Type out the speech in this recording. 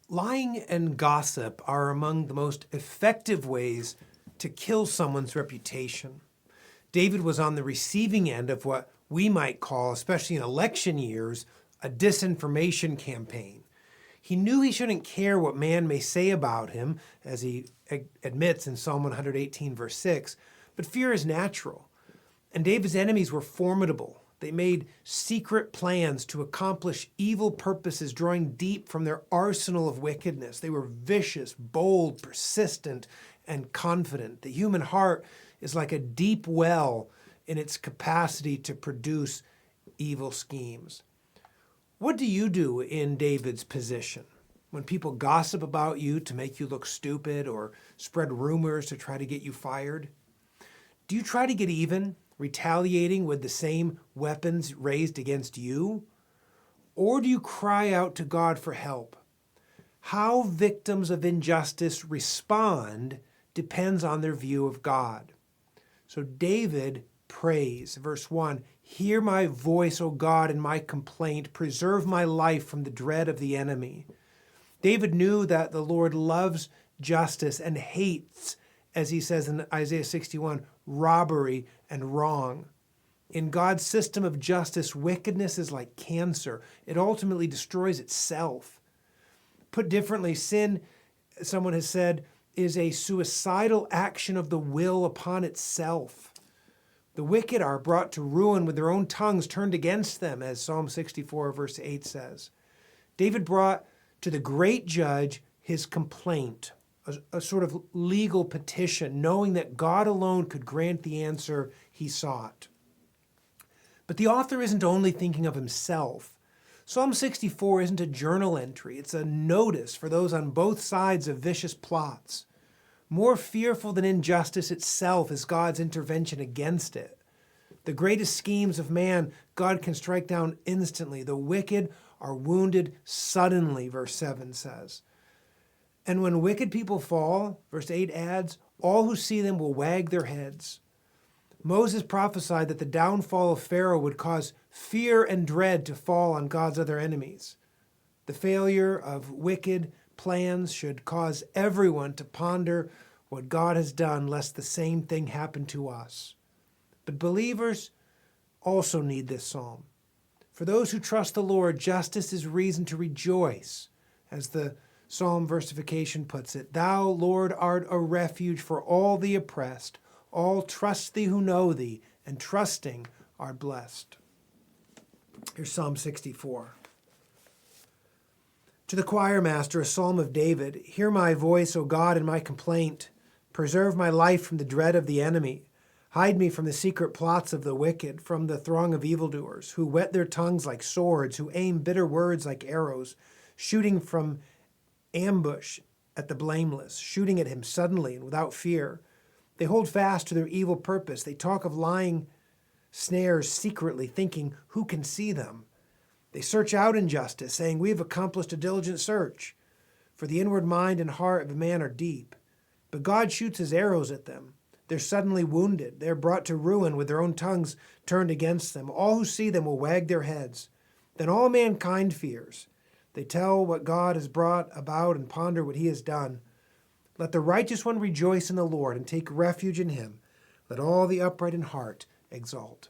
Lying and gossip are among the most effective ways to kill someone's reputation. David was on the receiving end of what we might call, especially in election years, a disinformation campaign. He knew he shouldn't care what man may say about him, as he admits in Psalm 118, verse 6, but fear is natural. And David's enemies were formidable. They made secret plans to accomplish evil purposes, drawing deep from their arsenal of wickedness. They were vicious, bold, persistent, and confident. The human heart is like a deep well in its capacity to produce evil schemes. What do you do in David's position? When people gossip about you to make you look stupid or spread rumors to try to get you fired? Do you try to get even, retaliating with the same weapons raised against you? Or do you cry out to God for help? How victims of injustice respond depends on their view of God. So David prays, verse 1, "Hear my voice, O God, in my complaint. Preserve my life from the dread of the enemy." David knew that the Lord loves justice and hates, as he says in Isaiah 61, robbery and wrong. In God's system of justice, wickedness is like cancer. It ultimately destroys itself. Put differently, sin, someone has said, is a suicidal action of the will upon itself. The wicked are brought to ruin with their own tongues turned against them, as Psalm 64, verse 8 says. David brought to the great judge his complaint, a sort of legal petition, knowing that God alone could grant the answer he sought. But the author isn't only thinking of himself. Psalm 64 isn't a journal entry. It's a notice for those on both sides of vicious plots. More fearful than injustice itself is God's intervention against it. The greatest schemes of man, God can strike down instantly. The wicked are wounded suddenly, verse 7 says. And when wicked people fall, verse 8 adds, all who see them will wag their heads. Moses prophesied that the downfall of Pharaoh would cause fear and dread to fall on God's other enemies. The failure of wicked plans should cause everyone to ponder what God has done, lest the same thing happen to us. But believers also need this psalm. For those who trust the Lord, justice is reason to rejoice, as the psalm versification puts it. Thou, Lord, art a refuge for all the oppressed. All trust thee who know thee, and trusting are blessed. Here's Psalm 64. To the choir master, a psalm of David. Hear my voice, O God, in my complaint. Preserve my life from the dread of the enemy. Hide me from the secret plots of the wicked, from the throng of evildoers, who whet their tongues like swords, who aim bitter words like arrows, shooting from ambush at the blameless, shooting at him suddenly and without fear. They hold fast to their evil purpose. They talk of lying snares secretly, thinking, who can see them? They search out injustice, saying, we have accomplished a diligent search. For the inward mind and heart of a man are deep. But God shoots his arrows at them. They're suddenly wounded. They're brought to ruin with their own tongues turned against them. All who see them will wag their heads. Then all mankind fears. They tell what God has brought about and ponder what he has done. Let the righteous one rejoice in the Lord and take refuge in him. Let all the upright in heart exalt.